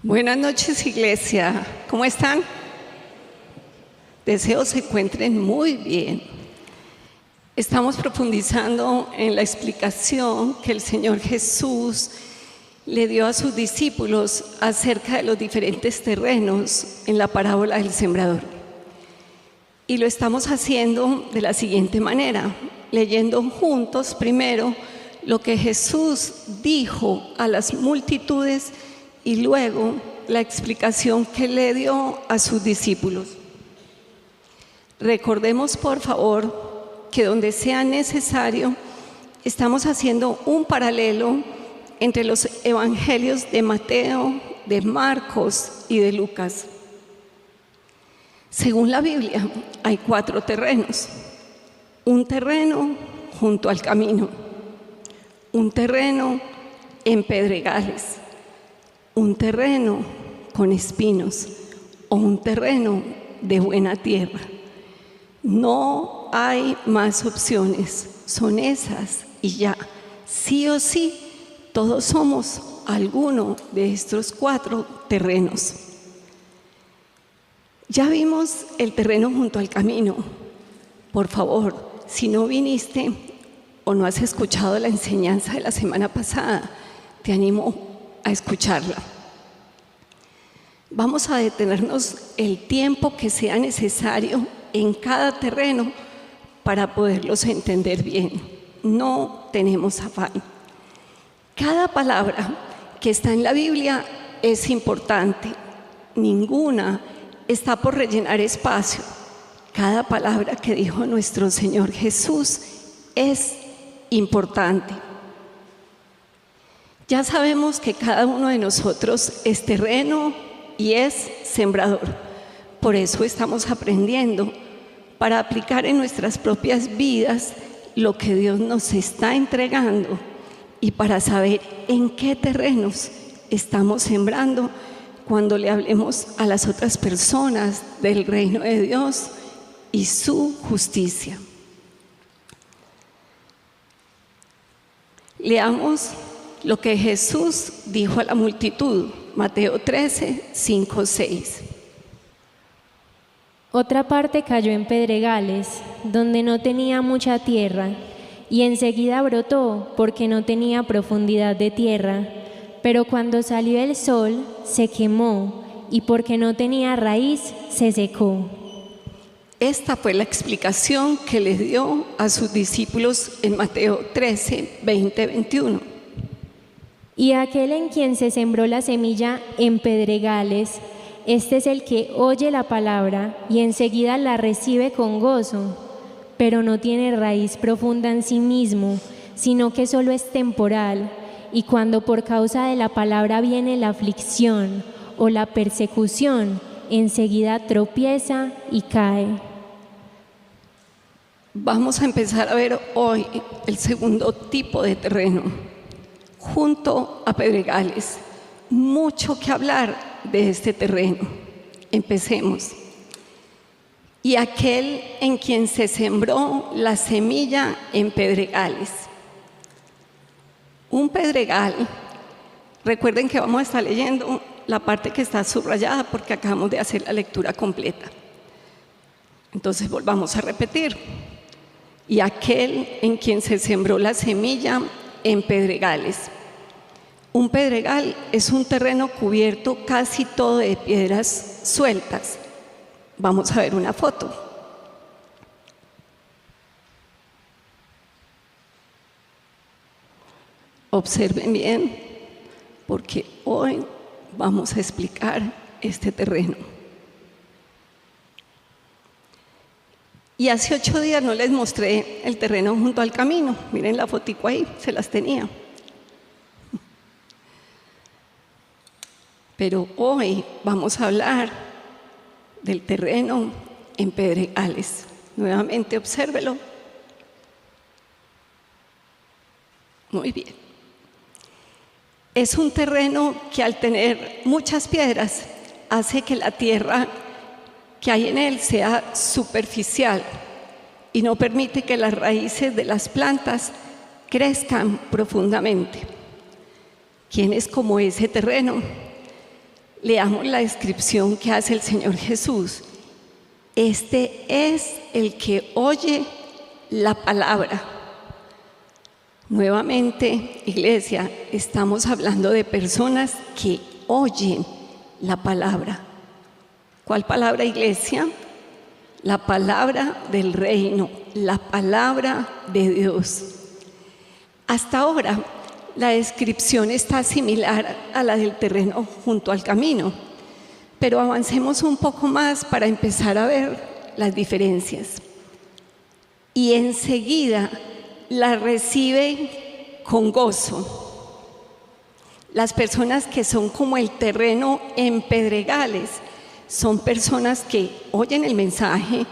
Buenas noches, iglesia. ¿Cómo están? Deseo se encuentren muy bien. Estamos profundizando en la explicación que el Señor Jesús le dio a sus discípulos acerca de los diferentes terrenos en la parábola del sembrador. Y lo estamos haciendo de la siguiente manera, leyendo juntos primero lo que Jesús dijo a las multitudes y luego la explicación que le dio a sus discípulos. Recordemos, por favor, que donde sea necesario, estamos haciendo un paralelo entre los evangelios de Mateo, de Marcos y de Lucas. Según la Biblia, hay 4 terrenos. Un terreno junto al camino, un terreno en pedregales, un terreno con espinos o un terreno de buena tierra. No hay más opciones, son esas y ya. Sí o sí, todos somos alguno de estos 4 terrenos. Ya vimos el terreno junto al camino. Por favor, si no viniste o no has escuchado la enseñanza de la semana pasada, te animo a escucharla. Vamos a detenernos el tiempo que sea necesario en cada terreno para poderlos entender bien. No tenemos afán. Cada palabra que está en la Biblia es importante. Ninguna está por rellenar espacio. Cada palabra que dijo nuestro Señor Jesús es importante. Ya sabemos que cada uno de nosotros es terreno y es sembrador. Por eso estamos aprendiendo para aplicar en nuestras propias vidas lo que Dios nos está entregando y para saber en qué terrenos estamos sembrando cuando le hablemos a las otras personas del reino de Dios y su justicia. Leamos lo que Jesús dijo a la multitud, Mateo 13, 5, 6. Otra parte cayó en pedregales, donde no tenía mucha tierra, y enseguida brotó porque no tenía profundidad de tierra. Pero cuando salió el sol, se quemó, y porque no tenía raíz, se secó. Esta fue la explicación que les dio a sus discípulos en Mateo 13, 20, 21. Y aquel en quien se sembró la semilla en pedregales, este es el que oye la palabra y enseguida la recibe con gozo, pero no tiene raíz profunda en sí mismo, sino que solo es temporal, y cuando por causa de la palabra viene la aflicción o la persecución, enseguida tropieza y cae. Vamos a empezar a ver hoy el segundo tipo de terreno, junto a pedregales. Mucho que hablar de este terreno. Empecemos. Y aquel en quien se sembró la semilla en pedregales. Un pedregal, recuerden que vamos a estar leyendo la parte que está subrayada porque acabamos de hacer la lectura completa. Entonces volvamos a repetir. Y aquel en quien se sembró la semilla en pedregales. Un pedregal es un terreno cubierto casi todo de piedras sueltas. Vamos a ver una foto. Observen bien, porque hoy vamos a explicar este terreno. Y hace 8 días no les mostré el terreno junto al camino. Miren la fotico ahí, se las tenía. Pero hoy vamos a hablar del terreno en pedregales. Nuevamente obsérvelo. Muy bien. Es un terreno que al tener muchas piedras hace que la tierra que hay en él sea superficial y no permite que las raíces de las plantas crezcan profundamente. ¿Quién es como ese terreno? leamos la descripción que hace el Señor Jesús. Este es el que oye la palabra. Nuevamente, iglesia, estamos hablando de personas que oyen la palabra. ¿Cuál palabra, iglesia? La palabra del reino, la palabra de Dios. Hasta ahora, la descripción está similar a la del terreno junto al camino, pero avancemos un poco más para empezar a ver las diferencias. Y enseguida la reciben con gozo. Las personas que son como el terreno en pedregales son personas que oyen el mensaje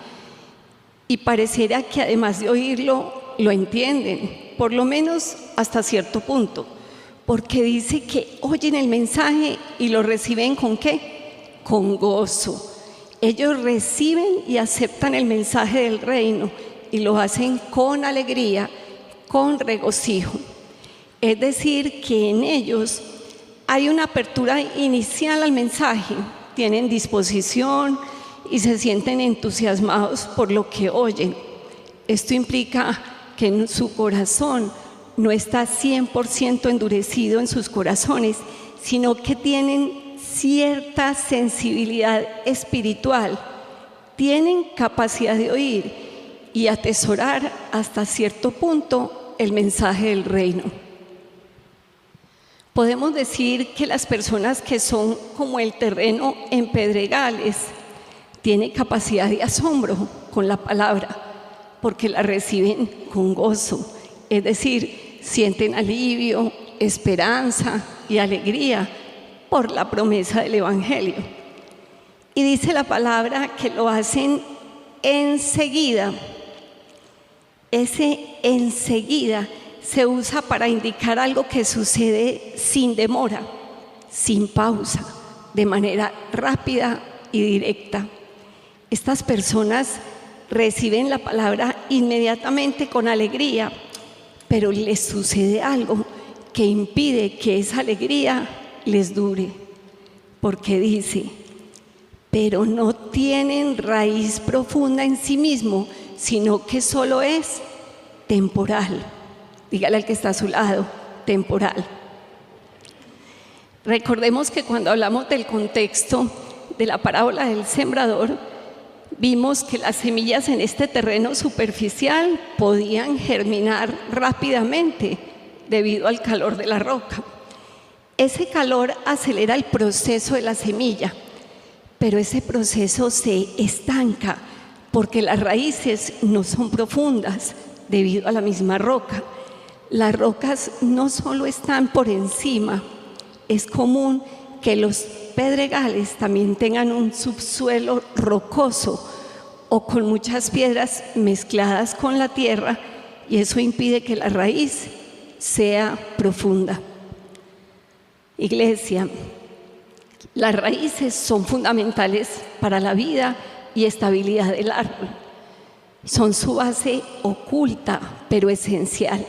y pareciera que además de oírlo, lo entienden, por lo menos hasta cierto punto, porque dice que oyen el mensaje y lo reciben ¿con qué? Con gozo. Ellos reciben y aceptan el mensaje del reino y lo hacen con alegría, con regocijo. Es decir, que en ellos hay una apertura inicial al mensaje, tienen disposición y se sienten entusiasmados por lo que oyen. Esto implica que en su corazón no está 100% endurecido en sus corazones, sino que tienen cierta sensibilidad espiritual, tienen capacidad de oír y atesorar hasta cierto punto el mensaje del reino. Podemos decir que las personas que son como el terreno en pedregales tienen capacidad de asombro con la palabra, porque la reciben con gozo, es decir, sienten alivio, esperanza y alegría por la promesa del Evangelio. Y dice la palabra que lo hacen enseguida. Ese enseguida se usa para indicar algo que sucede sin demora, sin pausa, de manera rápida y directa. Estas personas reciben la palabra inmediatamente con alegría, pero les sucede algo que impide que esa alegría les dure, porque dice, pero no tienen raíz profunda en sí mismo, sino que solo es temporal. Dígale al que está a su lado, temporal. Recordemos que cuando hablamos del contexto de la parábola del sembrador, vimos que las semillas en este terreno superficial podían germinar rápidamente debido al calor de la roca. Ese calor acelera el proceso de la semilla, pero ese proceso se estanca porque las raíces no son profundas debido a la misma roca. Las rocas no solo están por encima, es común que los pedregales también tengan un subsuelo rocoso o con muchas piedras mezcladas con la tierra, y eso impide que la raíz sea profunda. Iglesia, las raíces son fundamentales para la vida y estabilidad del árbol. Son su base oculta, pero esencial.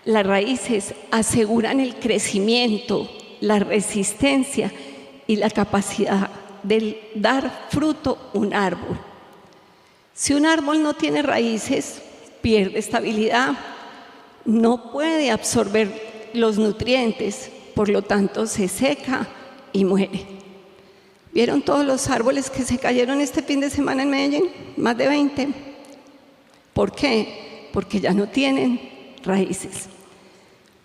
Las raíces aseguran el crecimiento, la resistencia y la capacidad de dar fruto a un árbol. Si un árbol no tiene raíces, pierde estabilidad, no puede absorber los nutrientes, por lo tanto se seca y muere. ¿Vieron todos los árboles que se cayeron este fin de semana en Medellín? Más de 20. ¿Por qué? Porque ya no tienen raíces.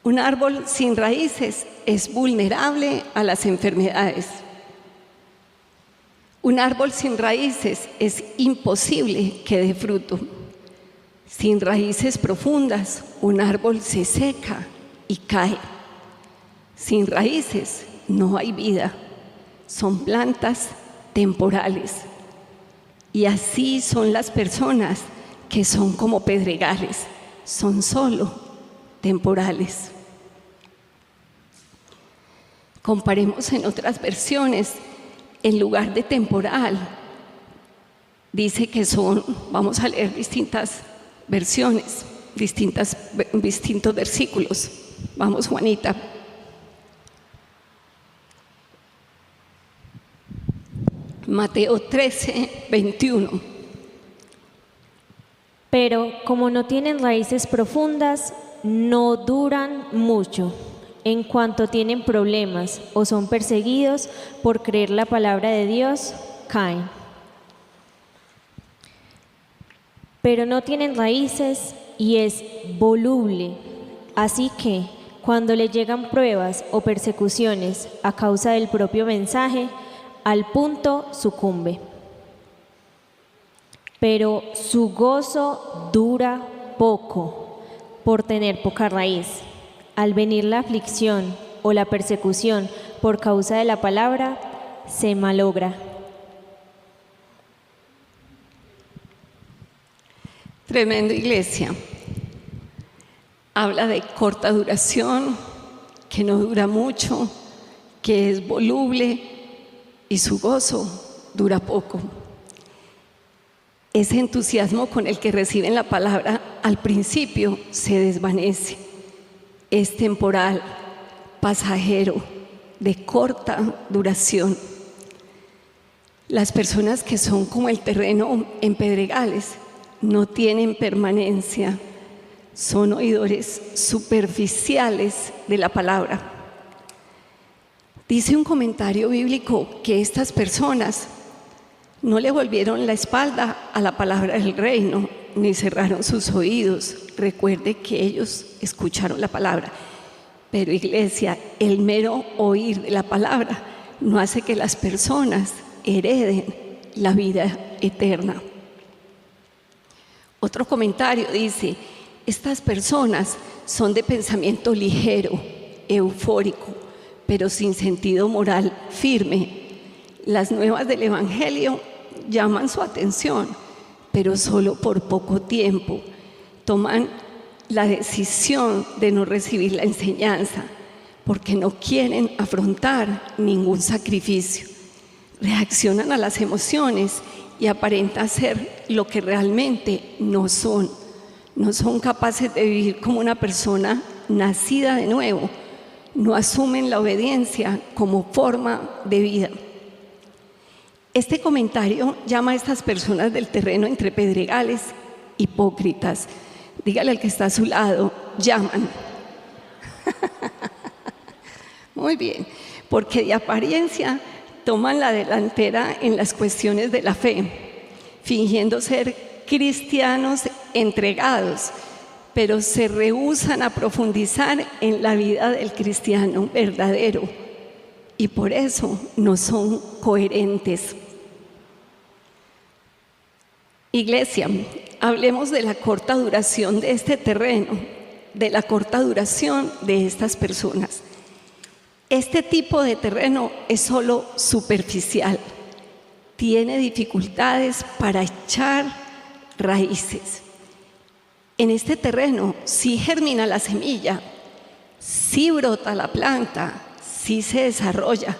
Un árbol sin raíces es vulnerable a las enfermedades. Un árbol sin raíces es imposible que dé fruto. Sin raíces profundas, un árbol se seca y cae. Sin raíces no hay vida. Son plantas temporales. Y así son las personas que son como pedregales, son solo temporales. Comparemos en otras versiones, en lugar de temporal, dice que son, vamos a leer distintas versiones, distintos versículos. Vamos, Juanita. Mateo 13, 21. Pero como no tienen raíces profundas, no duran mucho. En cuanto tienen problemas o son perseguidos por creer la palabra de Dios, caen. Pero no tienen raíces y es voluble. Así que cuando le llegan pruebas o persecuciones a causa del propio mensaje, al punto sucumbe. Pero su gozo dura poco por tener poca raíz. Al venir la aflicción o la persecución por causa de la palabra, se malogra. Tremendo, iglesia. Habla de corta duración, que no dura mucho, que es voluble y su gozo dura poco. Ese entusiasmo con el que reciben la palabra al principio se desvanece. Es temporal, pasajero, de corta duración. Las personas que son como el terreno en pedregales no tienen permanencia, son oidores superficiales de la palabra. Dice un comentario bíblico que estas personas no le volvieron la espalda a la palabra del reino, ni cerraron sus oídos. Recuerde que ellos escucharon la palabra. Pero, iglesia, el mero oír de la palabra no hace que las personas hereden la vida eterna. Otro comentario dice: estas personas son de pensamiento ligero, eufórico, pero sin sentido moral firme. Las nuevas del Evangelio llaman su atención, pero solo por poco tiempo. Toman la decisión de no recibir la enseñanza porque no quieren afrontar ningún sacrificio. Reaccionan a las emociones y aparentan ser lo que realmente no son. No son capaces de vivir como una persona nacida de nuevo. No asumen la obediencia como forma de vida. Este comentario llama a estas personas del terreno entre pedregales hipócritas. Dígale al que está a su lado: llaman. Muy bien, porque de apariencia toman la delantera en las cuestiones de la fe, fingiendo ser cristianos entregados, pero se rehúsan a profundizar en la vida del cristiano verdadero y por eso no son coherentes. Iglesia, hablemos de la corta duración de este terreno, de la corta duración de estas personas. Este tipo de terreno es solo superficial, tiene dificultades para echar raíces. En este terreno sí germina la semilla, sí brota la planta, sí se desarrolla,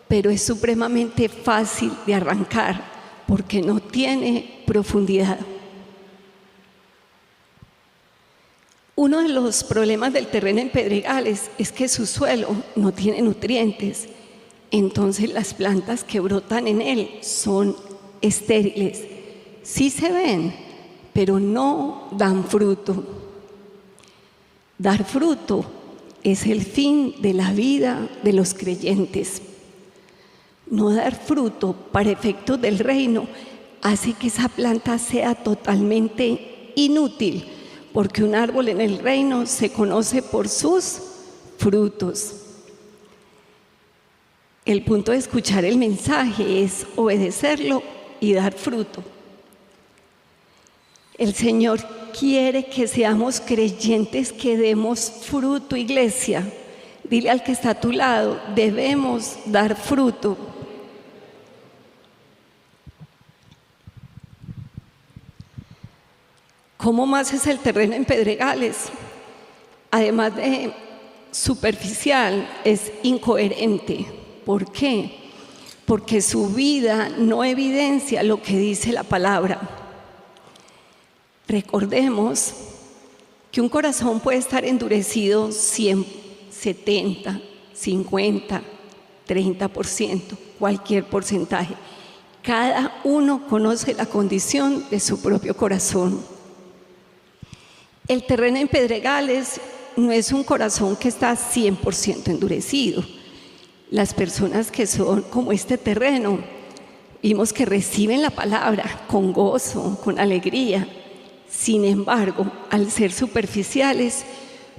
pero es supremamente fácil de arrancar porque no tiene profundidad. Uno de los problemas del terreno en pedregales es que su suelo no tiene nutrientes, entonces las plantas que brotan en él son estériles. Sí se ven, pero no dan fruto. Dar fruto es el fin de la vida de los creyentes. No dar fruto para efectos del reino hace que esa planta sea totalmente inútil, porque un árbol en el reino se conoce por sus frutos. El punto de escuchar el mensaje es obedecerlo y dar fruto. El Señor quiere que seamos creyentes, que demos fruto, iglesia. Dile al que está a tu lado: debemos dar fruto. ¿Cómo más es el terreno en pedregales? Además de superficial, es incoherente. ¿Por qué? Porque su vida no evidencia lo que dice la palabra. Recordemos que un corazón puede estar endurecido 100, 70, 50, 30%, cualquier porcentaje. cada uno conoce la condición de su propio corazón. El terreno en Pedregales no es un corazón que está 100% endurecido. Las personas que son como este terreno, vimos que reciben la palabra con gozo, con alegría. Sin embargo, al ser superficiales,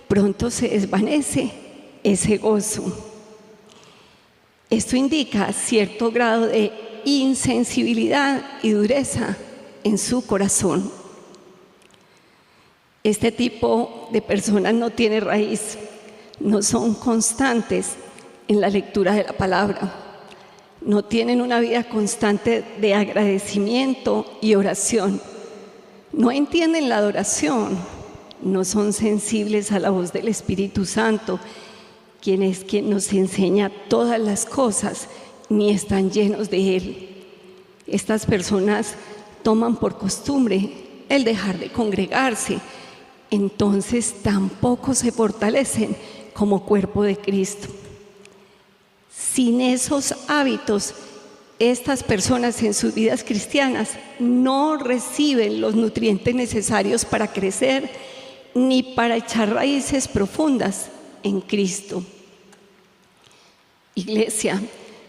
pronto se desvanece ese gozo. Esto indica cierto grado de insensibilidad y dureza en su corazón. Este tipo de personas no tiene raíz, no son constantes en la lectura de la palabra, no tienen una vida constante de agradecimiento y oración, no entienden la adoración, no son sensibles a la voz del Espíritu Santo, quien es quien nos enseña todas las cosas, ni están llenos de Él. Estas personas toman por costumbre el dejar de congregarse, entonces tampoco se fortalecen como cuerpo de Cristo. Sin esos hábitos, estas personas en sus vidas cristianas no reciben los nutrientes necesarios para crecer ni para echar raíces profundas en Cristo. Iglesia,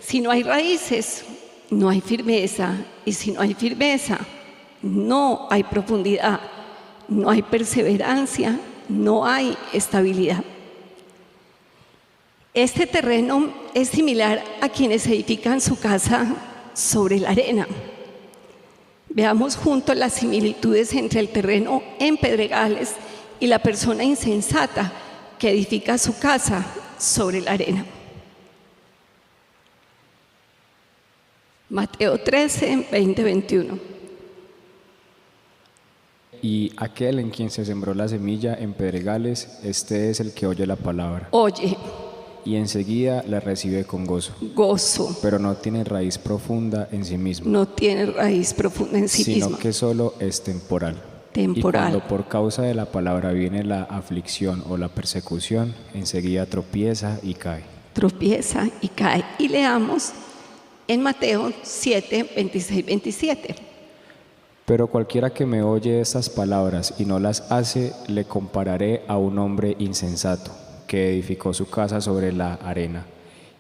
si no hay raíces, no hay firmeza, y si no hay firmeza, no hay profundidad, no hay perseverancia, no hay estabilidad. Este terreno es similar a quienes edifican su casa sobre la arena. Veamos juntos las similitudes entre el terreno en Pedregales y la persona insensata que edifica su casa sobre la arena. Mateo 13, 20, 21. Y aquel en quien se sembró la semilla en pedregales, este es el que oye la palabra. Oye. Y enseguida la recibe con gozo. Gozo. Pero no tiene raíz profunda en sí mismo. No tiene raíz profunda en sí mismo. Sino que solo es temporal. Temporal. Y cuando por causa de la palabra viene la aflicción o la persecución, enseguida tropieza y cae. Tropieza y cae. Y leamos en Mateo 7, 26, 27. Pero cualquiera que me oye estas palabras y no las hace, le compararé a un hombre insensato, que edificó su casa sobre la arena.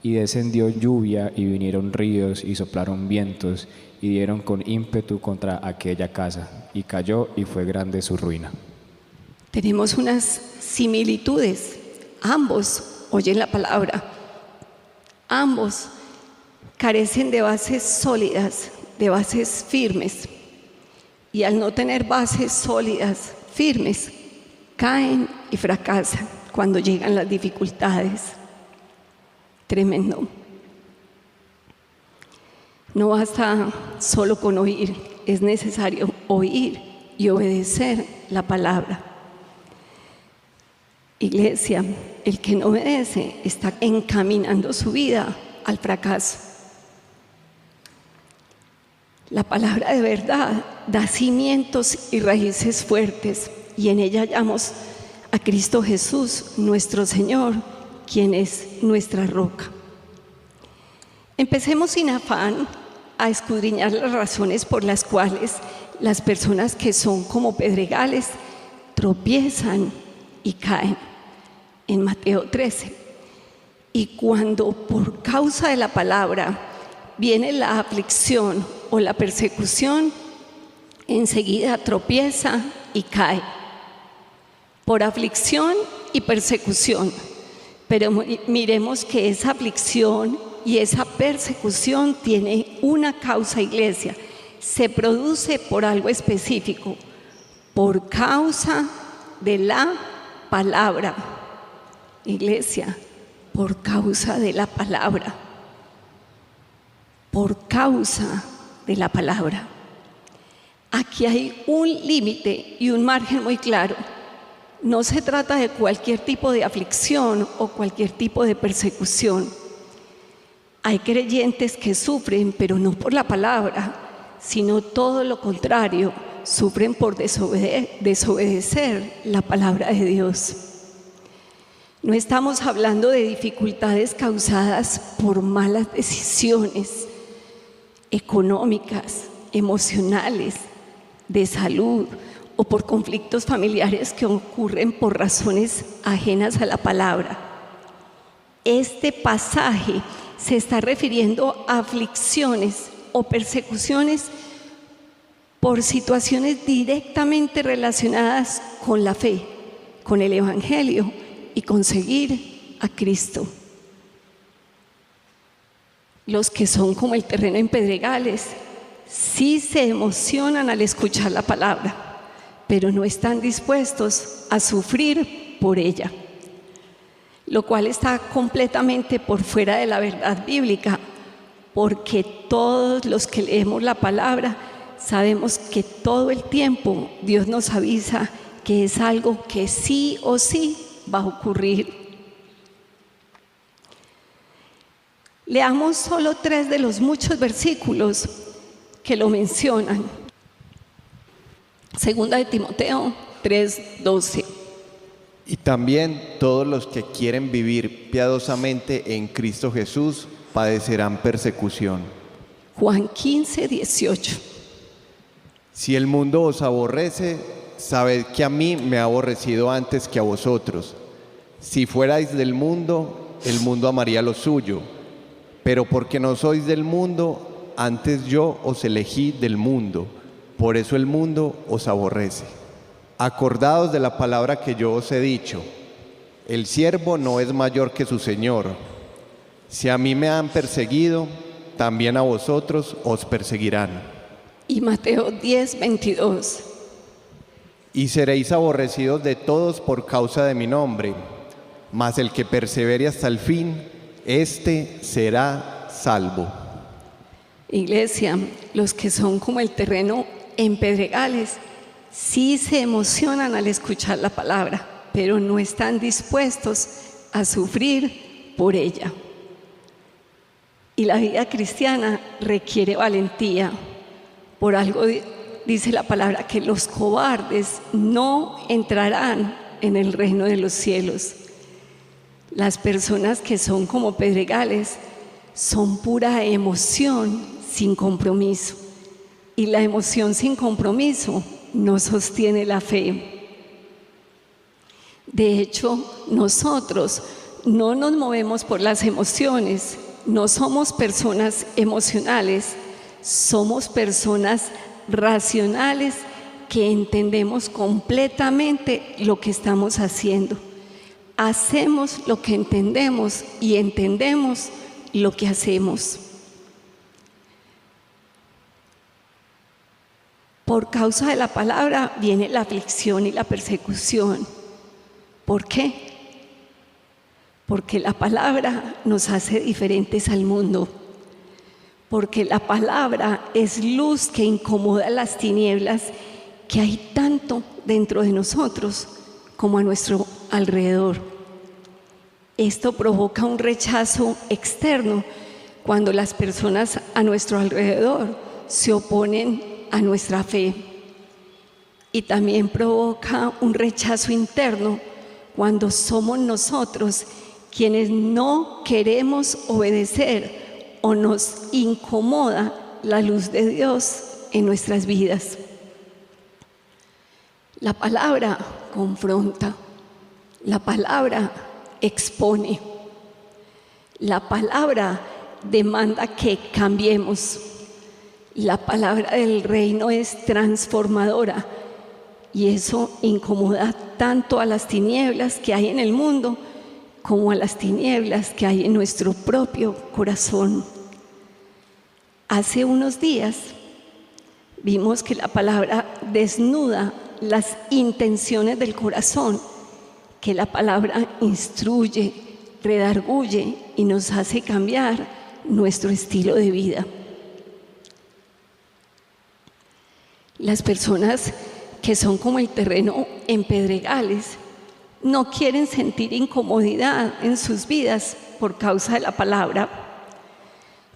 Y descendió lluvia, y vinieron ríos, y soplaron vientos, y dieron con ímpetu contra aquella casa, y cayó, y fue grande su ruina. Tenemos unas similitudes. Ambos oyen la palabra. Ambos carecen de bases sólidas, de bases firmes. Y al no tener bases sólidas, firmes, caen y fracasan cuando llegan las dificultades. Tremendo. No basta solo con oír, es necesario oír y obedecer la palabra. Iglesia, el que no obedece está encaminando su vida al fracaso. La palabra de verdad da cimientos y raíces fuertes, y en ella hallamos a Cristo Jesús, nuestro Señor, quien es nuestra roca. Empecemos sin afán a escudriñar las razones por las cuales las personas que son como pedregales tropiezan y caen. En Mateo 13. Y cuando por causa de la palabra viene la aflicción o la persecución, enseguida tropieza y cae. Por aflicción y persecución. Pero miremos que esa aflicción y esa persecución tiene una causa, iglesia. Se produce por algo específico, por causa de la palabra. Iglesia, por causa de la palabra. Por causa de la palabra. Aquí hay un límite y un margen muy claro. No se trata de cualquier tipo de aflicción o cualquier tipo de persecución. Hay creyentes que sufren, pero no por la palabra, sino todo lo contrario, sufren por desobedecer la palabra de Dios. No estamos hablando de dificultades causadas por malas decisiones. económicas, emocionales, de salud o por conflictos familiares que ocurren por razones ajenas a la palabra. Este pasaje se está refiriendo a aflicciones o persecuciones por situaciones directamente relacionadas con la fe, con el Evangelio y con seguir a Cristo. Los que son como el terreno en pedregales sí se emocionan al escuchar la palabra, pero no están dispuestos a sufrir por ella, lo cual está completamente por fuera de la verdad bíblica, porque todos los que leemos la palabra sabemos que todo el tiempo Dios nos avisa que es algo que sí o sí va a ocurrir. Leamos solo 3 de los muchos versículos que lo mencionan. Segunda de Timoteo 3:12. Y también todos los que quieren vivir piadosamente en Cristo Jesús padecerán persecución. Juan 15:18. Si el mundo os aborrece, sabed que a mí me ha aborrecido antes que a vosotros. Si fuerais del mundo, el mundo amaría lo suyo. Pero porque no sois del mundo, antes yo os elegí del mundo. Por eso el mundo os aborrece. Acordaos de la palabra que yo os he dicho. El siervo no es mayor que su señor. Si a mí me han perseguido, también a vosotros os perseguirán. Y Mateo 10:22. Y seréis aborrecidos de todos por causa de mi nombre, mas el que persevere hasta el fin, éste será salvo. Iglesia, los que son como el terreno en pedregales, sí se emocionan al escuchar la palabra, pero no están dispuestos a sufrir por ella. Y la vida cristiana requiere valentía. Por algo dice la palabra que los cobardes no entrarán en el reino de los cielos. Las personas que son como pedregales son pura emoción sin compromiso. Y la emoción sin compromiso no sostiene la fe. De hecho, nosotros no nos movemos por las emociones, no somos personas emocionales, somos personas racionales que entendemos completamente lo que estamos haciendo. Hacemos lo que entendemos y entendemos lo que hacemos. Por causa de la palabra viene la aflicción y la persecución. ¿Por qué? Porque la palabra nos hace diferentes al mundo. Porque la palabra es luz que incomoda las tinieblas que hay tanto dentro de nosotros como a nuestro alrededor. Esto provoca un rechazo externo cuando las personas a nuestro alrededor se oponen a nuestra fe. Y también provoca un rechazo interno cuando somos nosotros quienes no queremos obedecer o nos incomoda la luz de Dios en nuestras vidas. La palabra confronta, la palabra expone, la palabra demanda que cambiemos. La palabra del reino es transformadora y eso incomoda tanto a las tinieblas que hay en el mundo como a las tinieblas que hay en nuestro propio corazón. Hace unos días vimos que la palabra desnuda las intenciones del corazón, que la palabra instruye, redarguye y nos hace cambiar nuestro estilo de vida. Las personas que son como el terreno en pedregales no quieren sentir incomodidad en sus vidas por causa de la palabra.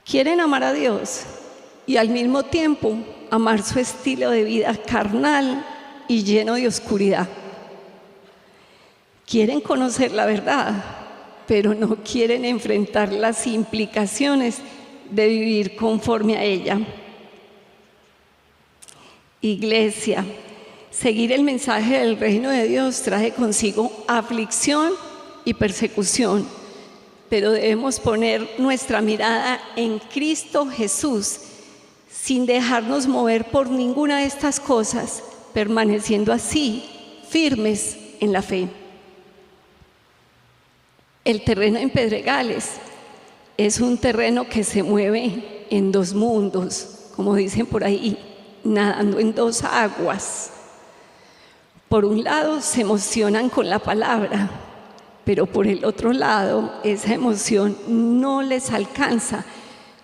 Quieren amar a Dios y al mismo tiempo amar su estilo de vida carnal y lleno de oscuridad. Quieren conocer la verdad, pero no quieren enfrentar las implicaciones de vivir conforme a ella. Iglesia, seguir el mensaje del reino de Dios trae consigo aflicción y persecución, pero debemos poner nuestra mirada en Cristo Jesús, sin dejarnos mover por ninguna de estas cosas, permaneciendo así firmes en la fe. El terreno en Pedregales es un terreno que se mueve en dos mundos, como dicen por ahí, nadando en dos aguas. Por un lado se emocionan con la palabra, pero por el otro lado esa emoción no les alcanza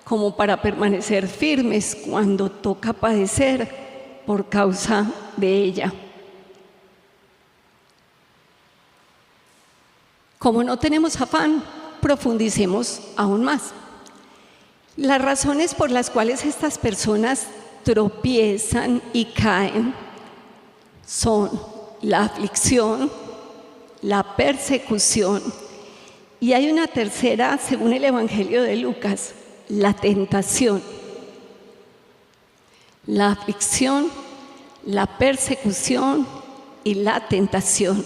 como para permanecer firmes cuando toca padecer por causa de ella. Como no tenemos afán, profundicemos aún más. Las razones por las cuales estas personas tropiezan y caen son la aflicción, la persecución, y hay una tercera, según el Evangelio de Lucas, la tentación. La aflicción, la persecución y la tentación.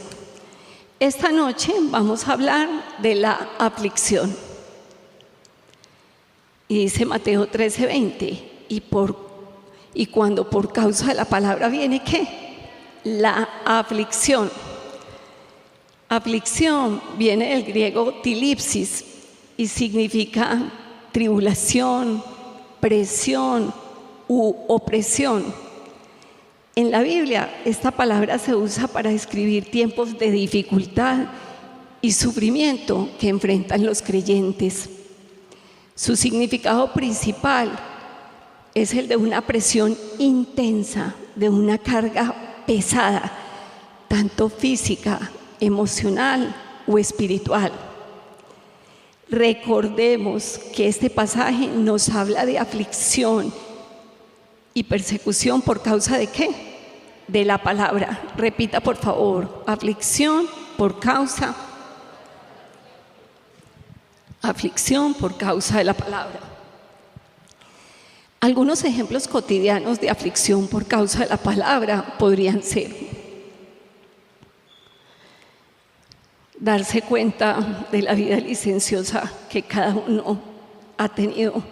Esta noche vamos a hablar de la aflicción. Y dice Mateo 13:20, y cuando por causa de la palabra viene, ¿qué? La aflicción. Aflicción viene del griego tilipsis y significa tribulación, presión u opresión. En la Biblia esta palabra se usa para describir tiempos de dificultad y sufrimiento que enfrentan los creyentes. Su significado principal es el de una presión intensa, de una carga pesada, tanto física, emocional o espiritual. Recordemos que este pasaje nos habla de aflicción y persecución por causa de ¿qué? De la palabra. Repita por favor, aflicción por causa de la palabra. Algunos ejemplos cotidianos de aflicción por causa de la palabra podrían ser darse cuenta de la vida licenciosa que cada uno ha tenido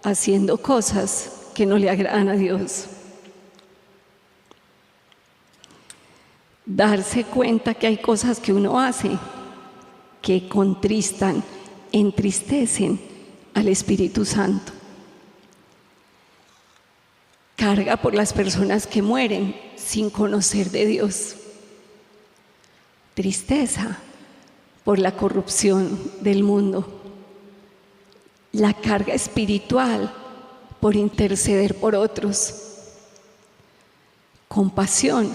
haciendo cosas que no le agradan a Dios. Darse cuenta que hay cosas que uno hace que contristan, entristecen al Espíritu Santo. Carga por las personas que mueren sin conocer de Dios. Tristeza por la corrupción del mundo. La carga espiritual por interceder por otros. Compasión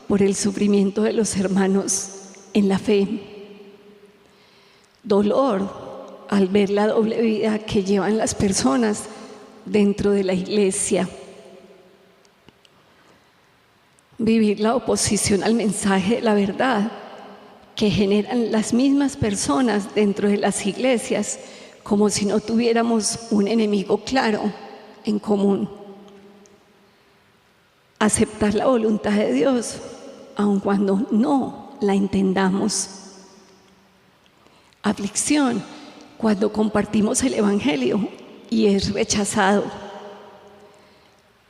por el sufrimiento de los hermanos en la fe. Dolor al ver la doble vida que llevan las personas dentro de la iglesia. Vivir la oposición al mensaje de la verdad que generan las mismas personas dentro de las iglesias, como si no tuviéramos un enemigo claro en común. Aceptar la voluntad de Dios, aun cuando no la entendamos. Aflicción cuando compartimos el Evangelio y es rechazado.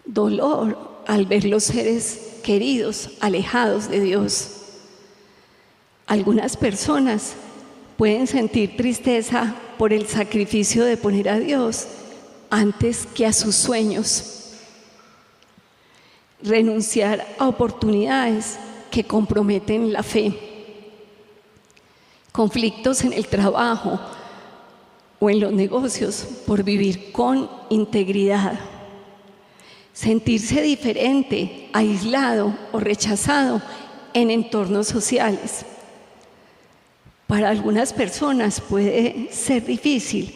Dolor al ver los seres queridos alejados de Dios. Algunas personas pueden sentir tristeza por el sacrificio de poner a Dios antes que a sus sueños. Renunciar a oportunidades que comprometen la fe. Conflictos en el trabajo o en los negocios por vivir con integridad. Sentirse diferente, aislado o rechazado en entornos sociales. Para algunas personas puede ser difícil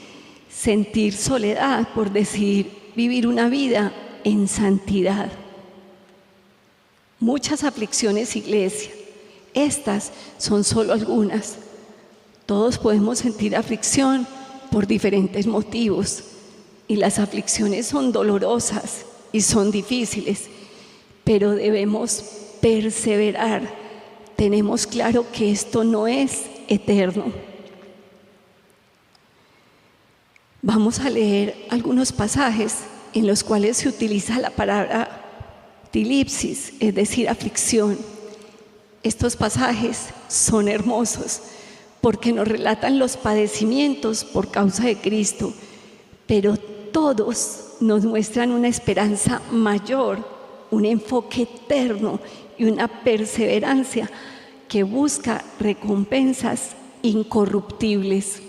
sentir soledad por decidir vivir una vida en santidad. Muchas aflicciones, iglesia. Estas son solo algunas. Todos podemos sentir aflicción por diferentes motivos, y las aflicciones son dolorosas y son difíciles, pero debemos perseverar. Tenemos claro que esto no es eterno. Vamos a leer algunos pasajes en los cuales se utiliza la palabra tilipsis, es decir, aflicción. Estos pasajes son hermosos porque nos relatan los padecimientos por causa de Cristo, pero todos nos muestran una esperanza mayor, un enfoque eterno y una perseverancia que busca recompensas incorruptibles.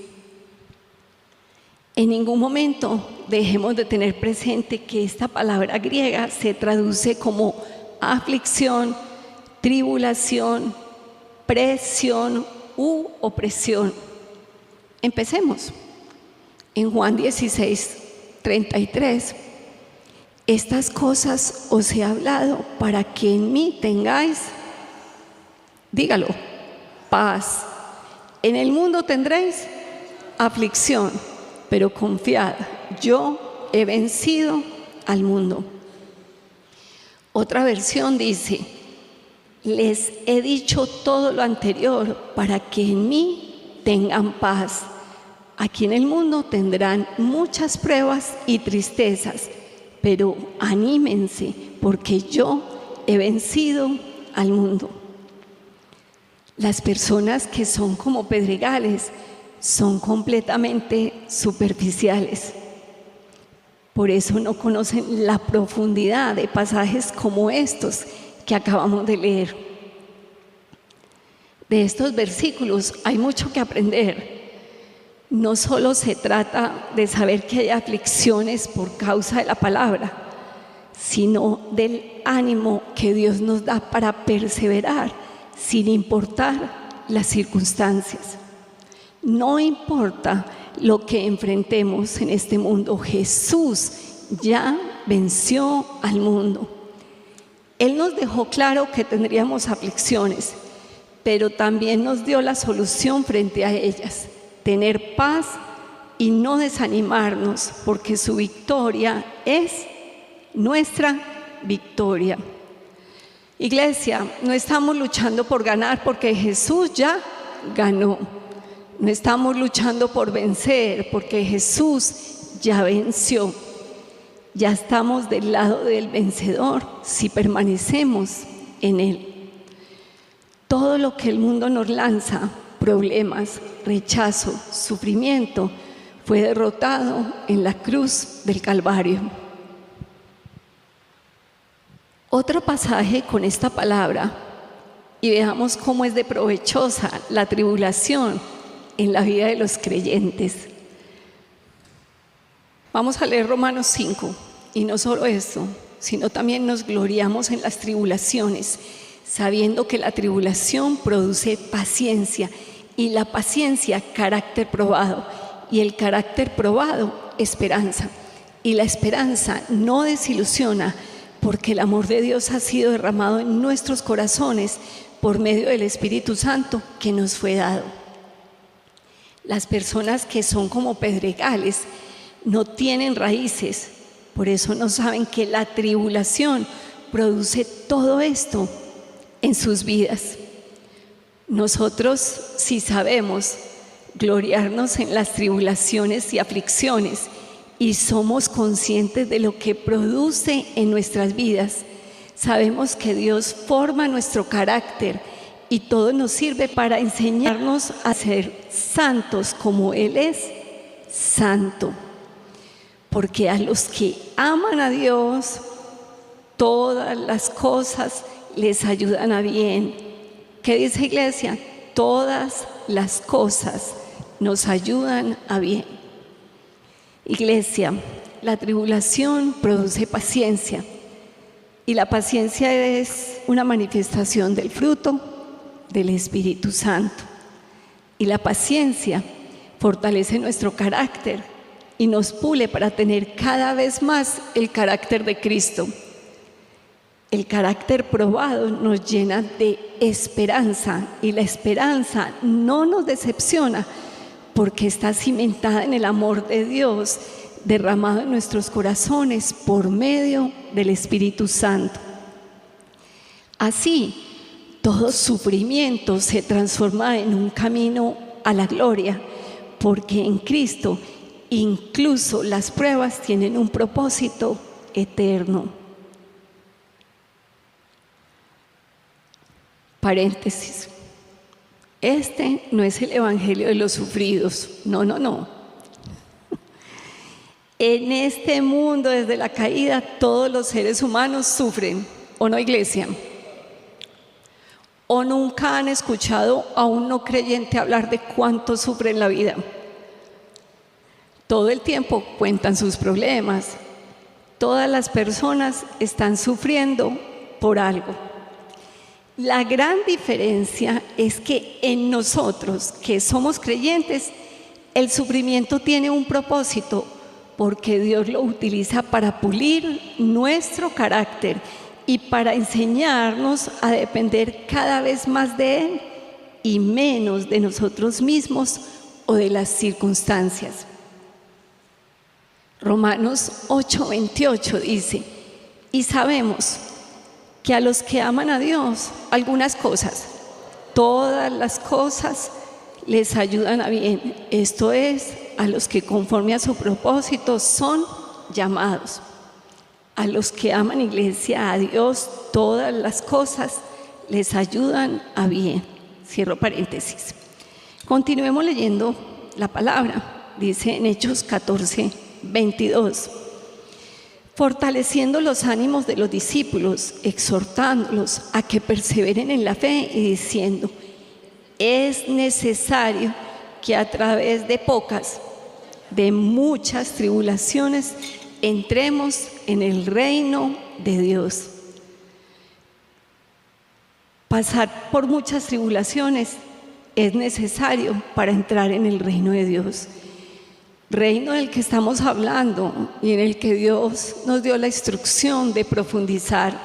En ningún momento dejemos de tener presente que esta palabra griega se traduce como aflicción, tribulación, presión u opresión. Empecemos. En Juan 16:33, estas cosas os he hablado para que en mí tengáis, dígalo, paz. En el mundo tendréis aflicción, pero confiad, yo he vencido al mundo. Otra versión dice, les he dicho todo lo anterior para que en mí tengan paz. Aquí en el mundo tendrán muchas pruebas y tristezas, pero anímense porque yo he vencido al mundo. Las personas que son como pedregales son completamente superficiales. Por eso no conocen la profundidad de pasajes como estos que acabamos de leer. De estos versículos hay mucho que aprender. No solo se trata de saber que hay aflicciones por causa de la palabra, sino del ánimo que Dios nos da para perseverar sin importar las circunstancias. No importa lo que enfrentemos en este mundo, Jesús ya venció al mundo. Él nos dejó claro que tendríamos aflicciones, pero también nos dio la solución frente a ellas: tener paz y no desanimarnos, porque su victoria es nuestra victoria. Iglesia, no estamos luchando por ganar porque Jesús ya ganó. No estamos luchando por vencer porque Jesús ya venció. Ya estamos del lado del vencedor si permanecemos en Él. Todo lo que el mundo nos lanza, problemas, rechazo, sufrimiento, fue derrotado en la cruz del Calvario. Otro pasaje con esta palabra, y veamos cómo es de provechosa la tribulación en la vida de los creyentes. Vamos a leer Romanos 5, y no solo esto, sino también nos gloriamos en las tribulaciones, sabiendo que la tribulación produce paciencia, y la paciencia carácter probado, y el carácter probado esperanza, y la esperanza no desilusiona, porque el amor de Dios ha sido derramado en nuestros corazones por medio del Espíritu Santo que nos fue dado. Las personas que son como pedregales no tienen raíces, por eso no saben que la tribulación produce todo esto en sus vidas. Nosotros sí sabemos gloriarnos en las tribulaciones y aflicciones y somos conscientes de lo que produce en nuestras vidas. Sabemos que Dios forma nuestro carácter y todo nos sirve para enseñarnos a ser santos como Él es santo. Porque a los que aman a Dios, todas las cosas les ayudan a bien. ¿Qué dice Iglesia? Todas las cosas nos ayudan a bien. Iglesia, la tribulación produce paciencia y la paciencia es una manifestación del fruto del Espíritu Santo. Y la paciencia fortalece nuestro carácter y nos pule para tener cada vez más el carácter de Cristo. El carácter probado nos llena de esperanza y la esperanza no nos decepciona porque está cimentada en el amor de Dios derramado en nuestros corazones por medio del Espíritu Santo. Así, todo sufrimiento se transforma en un camino a la gloria, porque en Cristo incluso las pruebas tienen un propósito eterno. Paréntesis. Este no es el evangelio de los sufridos. No, no, no. En este mundo, desde la caída, todos los seres humanos sufren. ¿O no, iglesia? ¿O nunca han escuchado a un no creyente hablar de cuánto sufre en la vida? Todo el tiempo cuentan sus problemas. Todas las personas están sufriendo por algo. La gran diferencia es que en nosotros, que somos creyentes, el sufrimiento tiene un propósito, porque Dios lo utiliza para pulir nuestro carácter y para enseñarnos a depender cada vez más de Él y menos de nosotros mismos o de las circunstancias. Romanos 8:28 dice: y sabemos que a los que aman a Dios, algunas cosas, todas las cosas les ayudan a bien. Esto es, a los que conforme a su propósito son llamados. A los que aman, iglesia, a Dios, todas las cosas les ayudan a bien. Cierro paréntesis. Continuemos leyendo la palabra. Dice en Hechos 14:22. Fortaleciendo los ánimos de los discípulos, exhortándolos a que perseveren en la fe y diciendo: es necesario que a través de muchas tribulaciones, entremos en el reino de Dios. Pasar por muchas tribulaciones es necesario para entrar en el reino de Dios. Reino del que estamos hablando y en el que Dios nos dio la instrucción de profundizar.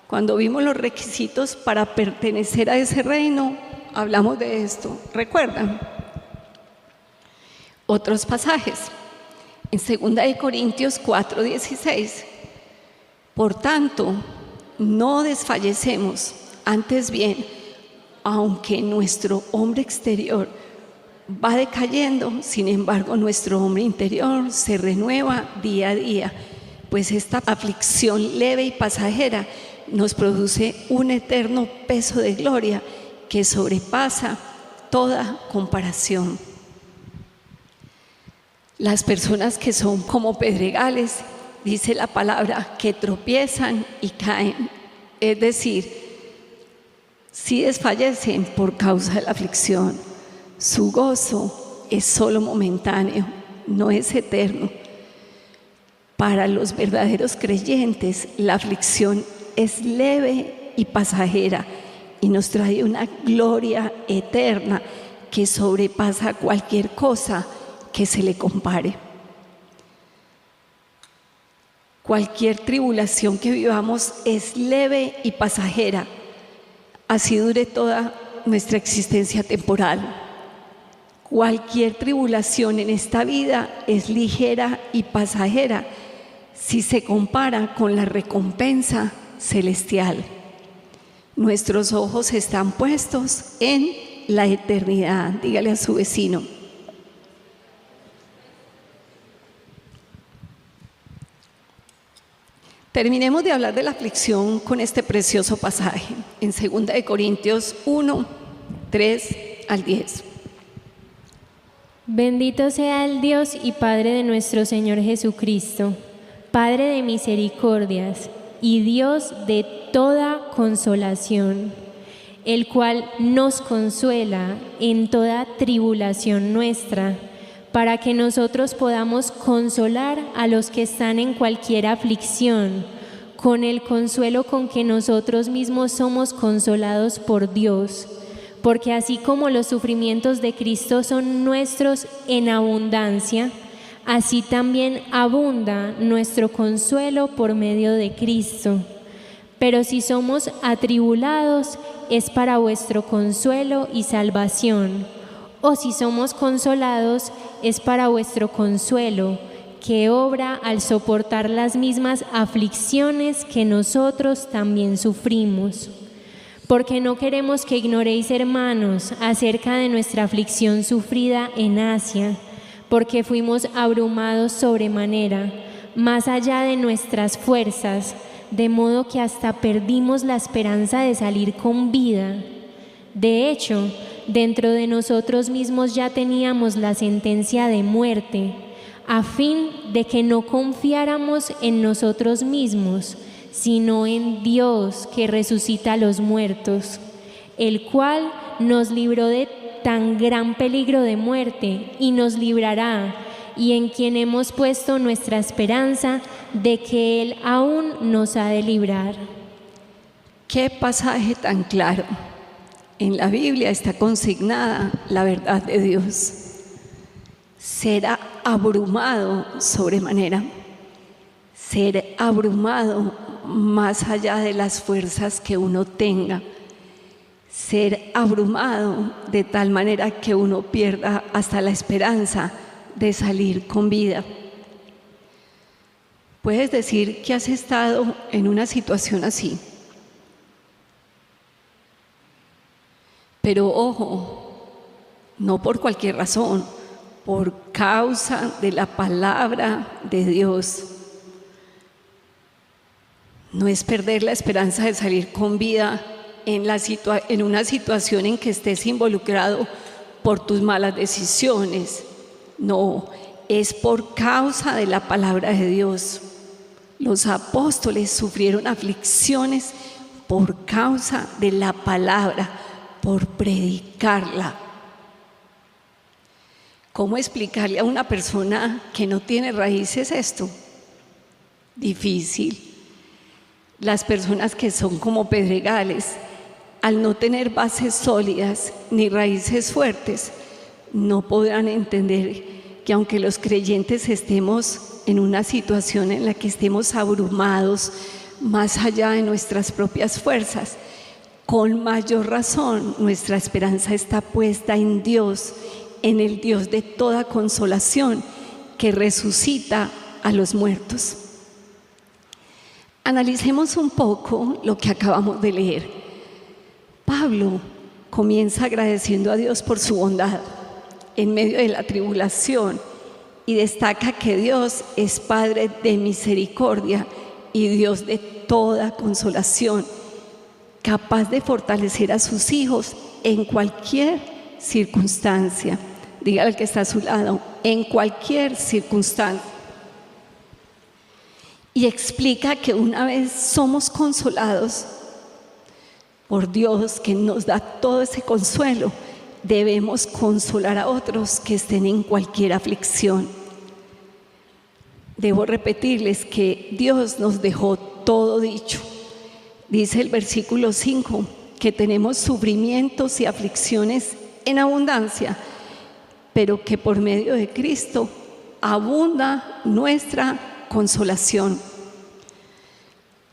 Cuando vimos los requisitos para pertenecer a ese reino, hablamos de esto. ¿Recuerdan? Otros pasajes. En 2 Corintios 4:16. Por tanto, no desfallecemos, antes bien, aunque nuestro hombre exterior va decayendo, sin embargo nuestro hombre interior se renueva día a día, pues esta aflicción leve y pasajera nos produce un eterno peso de gloria que sobrepasa toda comparación. Las personas que son como pedregales, dice la palabra, que tropiezan y caen, es decir, si desfallecen por causa de la aflicción. Su gozo es solo momentáneo, no es eterno. Para los verdaderos creyentes, la aflicción es leve y pasajera y nos trae una gloria eterna que sobrepasa cualquier cosa que se le compare. Cualquier tribulación que vivamos es leve y pasajera, así dure toda nuestra existencia temporal. Cualquier tribulación en esta vida es ligera y pasajera si se compara con la recompensa celestial. Nuestros ojos están puestos en la eternidad. Dígale a su vecino: terminemos de hablar de la aflicción con este precioso pasaje en 2 Corintios 1:3-10. Bendito sea el Dios y Padre de nuestro Señor Jesucristo, Padre de misericordias y Dios de toda consolación, el cual nos consuela en toda tribulación nuestra, para que nosotros podamos consolar a los que están en cualquier aflicción, con el consuelo con que nosotros mismos somos consolados por Dios. Porque así como los sufrimientos de Cristo son nuestros en abundancia, así también abunda nuestro consuelo por medio de Cristo. Pero si somos atribulados, es para vuestro consuelo y salvación. O si somos consolados, es para vuestro consuelo, que obra al soportar las mismas aflicciones que nosotros también sufrimos. Porque no queremos que ignoréis, hermanos, acerca de nuestra aflicción sufrida en Asia, porque fuimos abrumados sobremanera, más allá de nuestras fuerzas, de modo que hasta perdimos la esperanza de salir con vida. De hecho, dentro de nosotros mismos ya teníamos la sentencia de muerte, a fin de que no confiáramos en nosotros mismos, sino en Dios que resucita a los muertos, el cual nos libró de tan gran peligro de muerte y nos librará, y en quien hemos puesto nuestra esperanza de que Él aún nos ha de librar. ¡Qué pasaje tan claro! En la Biblia está consignada la verdad de Dios. Ser abrumado sobremanera, ser abrumado más allá de las fuerzas que uno tenga, ser abrumado de tal manera que uno pierda hasta la esperanza de salir con vida. Puedes decir que has estado en una situación así, pero ojo, no por cualquier razón, por causa de la palabra de Dios. No es perder la esperanza de salir con vida en una situación en que estés involucrado por tus malas decisiones. No, es por causa de la palabra de Dios. Los apóstoles sufrieron aflicciones por causa de la palabra, por predicarla. ¿Cómo explicarle a una persona que no tiene raíces esto? Difícil. Las personas que son como pedregales, al no tener bases sólidas ni raíces fuertes, no podrán entender que aunque los creyentes estemos en una situación en la que estemos abrumados más allá de nuestras propias fuerzas, con mayor razón nuestra esperanza está puesta en Dios, en el Dios de toda consolación que resucita a los muertos. Analicemos un poco lo que acabamos de leer. Pablo comienza agradeciendo a Dios por su bondad en medio de la tribulación y destaca que Dios es Padre de misericordia y Dios de toda consolación, capaz de fortalecer a sus hijos en cualquier circunstancia. Dígale al que está a su lado, en cualquier circunstancia. Y explica que una vez somos consolados por Dios, que nos da todo ese consuelo, debemos consolar a otros que estén en cualquier aflicción. Debo repetirles que Dios nos dejó todo dicho. Dice el versículo 5 que tenemos sufrimientos y aflicciones en abundancia, pero que por medio de Cristo abunda nuestra consolación.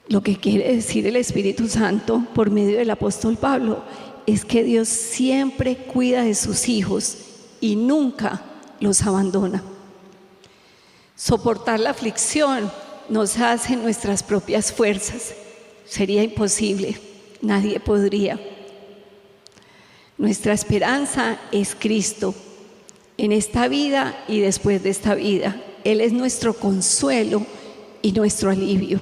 Lo que quiere decir el Espíritu Santo por medio del apóstol Pablo es que Dios siempre cuida de sus hijos y nunca los abandona. Soportar la aflicción nos hace en nuestras propias fuerzas. Sería imposible, nadie podría. Nuestra esperanza es Cristo, en esta vida y después de esta vida. Él es nuestro consuelo y nuestro alivio.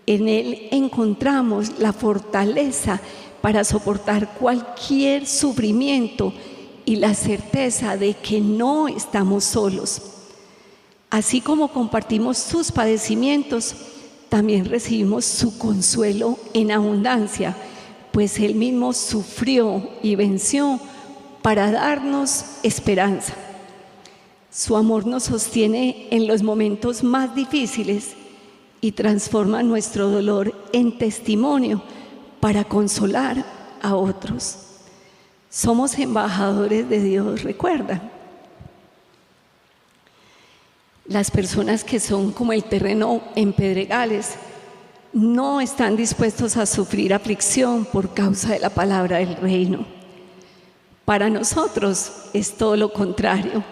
En Él encontramos la fortaleza para soportar cualquier sufrimiento y la certeza de que no estamos solos. Así como compartimos sus padecimientos, también recibimos su consuelo en abundancia, pues Él mismo sufrió y venció para darnos esperanza. Su amor nos sostiene en los momentos más difíciles y transforma nuestro dolor en testimonio para consolar a otros. Somos embajadores de Dios, ¿recuerdan? Las personas que son como el terreno en pedregales no están dispuestos a sufrir aflicción por causa de la palabra del reino. Para nosotros es todo lo contrario.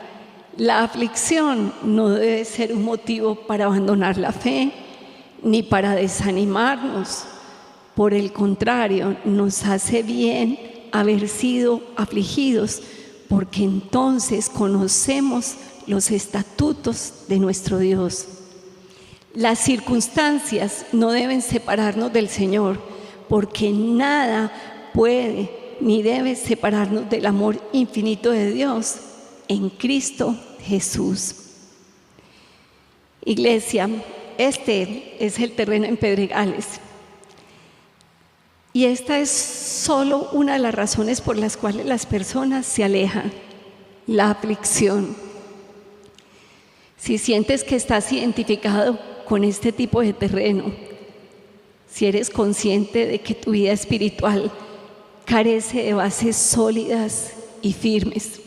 La aflicción no debe ser un motivo para abandonar la fe ni para desanimarnos. Por el contrario, nos hace bien haber sido afligidos, porque entonces conocemos los estatutos de nuestro Dios. Las circunstancias no deben separarnos del Señor, porque nada puede ni debe separarnos del amor infinito de Dios en Cristo Jesús. Iglesia, este es el terreno en Pedregales. Y esta es solo una de las razones por las cuales las personas se alejan: la aflicción. Si sientes que estás identificado con este tipo de terreno, si eres consciente de que tu vida espiritual carece de bases sólidas y firmes,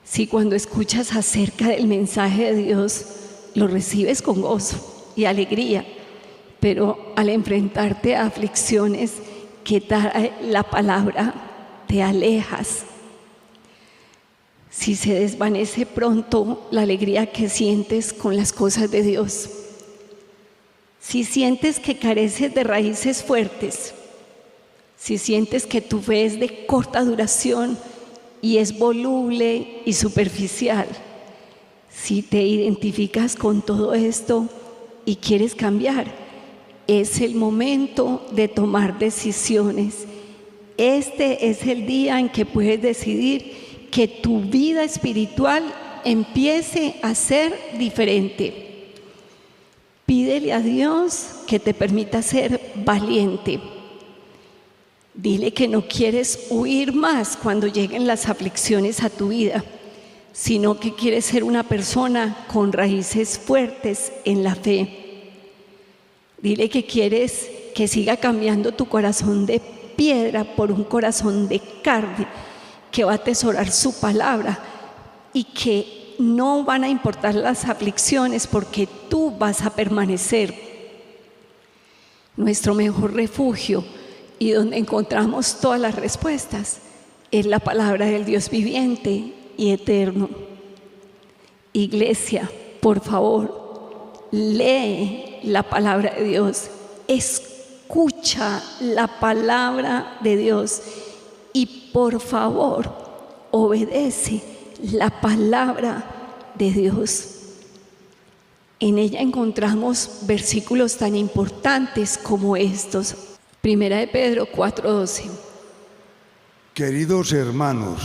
si cuando escuchas acerca del mensaje de Dios lo recibes con gozo y alegría, pero al enfrentarte a aflicciones que trae la palabra, te alejas. Si se desvanece pronto la alegría que sientes con las cosas de Dios. Si sientes que careces de raíces fuertes. Si sientes que tu fe es de corta duración y es voluble y superficial. Si te identificas con todo esto y quieres cambiar, es el momento de tomar decisiones. Este es el día en que puedes decidir que tu vida espiritual empiece a ser diferente. Pídele a Dios que te permita ser valiente. Dile que no quieres huir más cuando lleguen las aflicciones a tu vida, sino que quieres ser una persona con raíces fuertes en la fe. Dile que quieres que siga cambiando tu corazón de piedra por un corazón de carne, que va a atesorar su palabra y que no van a importar las aflicciones porque tú vas a permanecer. Nuestro mejor refugio y donde encontramos todas las respuestas es la palabra del Dios viviente y eterno. Iglesia, por favor, lee la palabra de Dios, escucha la palabra de Dios y por favor, obedece la palabra de Dios. En ella encontramos versículos tan importantes como estos. Primera de Pedro 4:12. Queridos hermanos,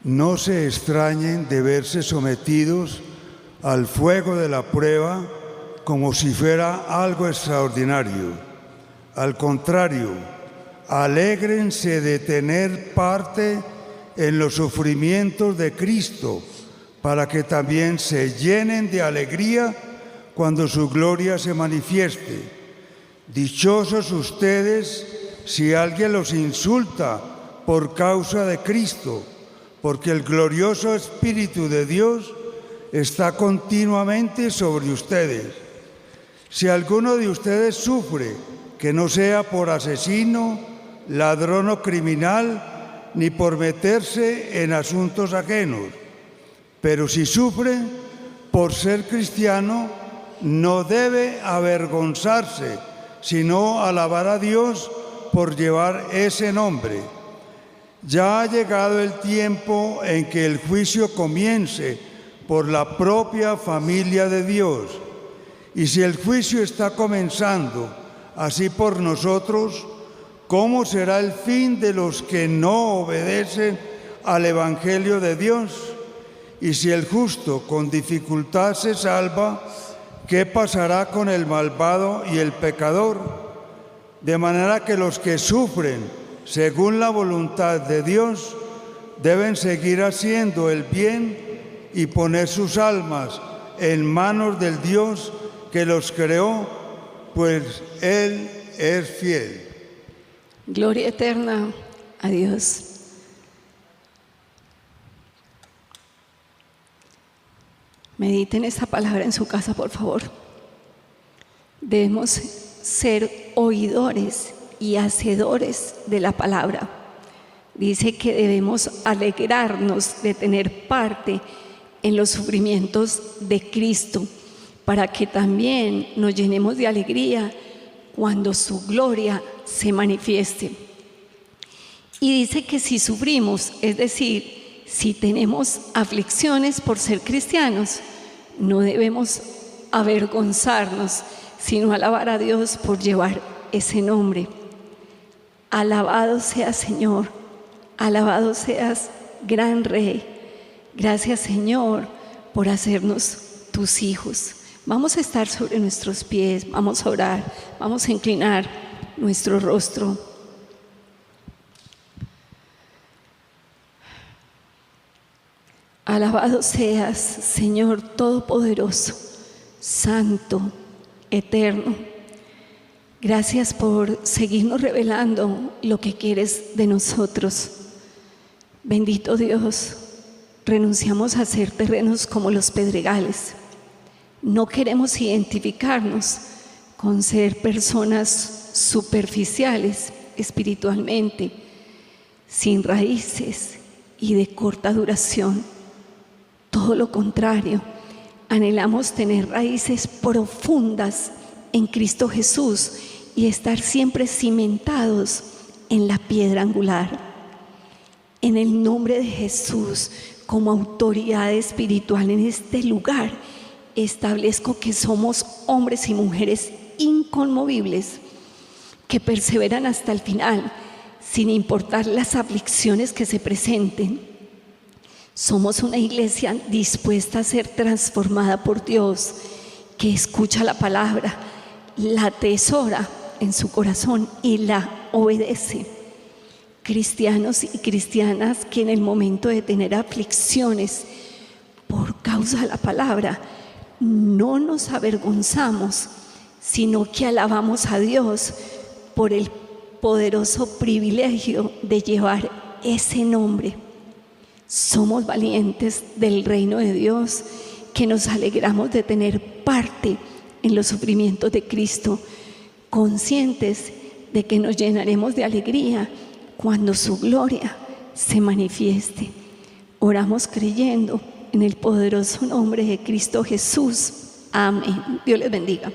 no se extrañen de verse sometidos al fuego de la prueba como si fuera algo extraordinario. Al contrario, alégrense de tener parte en los sufrimientos de Cristo, para que también se llenen de alegría cuando su gloria se manifieste. Dichosos ustedes si alguien los insulta por causa de Cristo, porque el glorioso Espíritu de Dios está continuamente sobre ustedes. Si alguno de ustedes sufre, que no sea por asesino, ladrón o criminal, ni por meterse en asuntos ajenos. Pero si sufre por ser cristiano, no debe avergonzarse, sino alabar a Dios por llevar ese nombre. Ya ha llegado el tiempo en que el juicio comience por la propia familia de Dios. Y si el juicio está comenzando así por nosotros, ¿cómo será el fin de los que no obedecen al Evangelio de Dios? Y si el justo con dificultad se salva, ¿qué pasará con el malvado y el pecador? De manera que los que sufren según la voluntad de Dios deben seguir haciendo el bien y poner sus almas en manos del Dios que los creó, pues Él es fiel. Gloria eterna a Dios. Mediten esta palabra en su casa, por favor. Debemos ser oidores y hacedores de la palabra. Dice que debemos alegrarnos de tener parte en los sufrimientos de Cristo, para que también nos llenemos de alegría cuando su gloria se manifieste. Y dice que si sufrimos, es decir, si tenemos aflicciones por ser cristianos, no debemos avergonzarnos, sino alabar a Dios por llevar ese nombre. Alabado seas, Señor, alabado seas, gran Rey. Gracias, Señor, por hacernos tus hijos. Vamos a estar sobre nuestros pies, vamos a orar, vamos a inclinar nuestro rostro. Alabado seas, Señor Todopoderoso, Santo, Eterno. Gracias por seguirnos revelando lo que quieres de nosotros. Bendito Dios, renunciamos a ser terrenos como los pedregales. No queremos identificarnos con ser personas superficiales espiritualmente, sin raíces y de corta duración. Todo lo contrario, anhelamos tener raíces profundas en Cristo Jesús y estar siempre cimentados en la piedra angular. En el nombre de Jesús, como autoridad espiritual en este lugar, establezco que somos hombres y mujeres inconmovibles, que perseveran hasta el final, sin importar las aflicciones que se presenten. Somos una iglesia dispuesta a ser transformada por Dios, que escucha la palabra, la atesora en su corazón y la obedece. Cristianos y cristianas que en el momento de tener aflicciones por causa de la palabra, no nos avergonzamos, sino que alabamos a Dios por el poderoso privilegio de llevar ese nombre. Somos valientes del reino de Dios, que nos alegramos de tener parte en los sufrimientos de Cristo, conscientes de que nos llenaremos de alegría cuando su gloria se manifieste. Oramos creyendo en el poderoso nombre de Cristo Jesús. Amén. Dios les bendiga.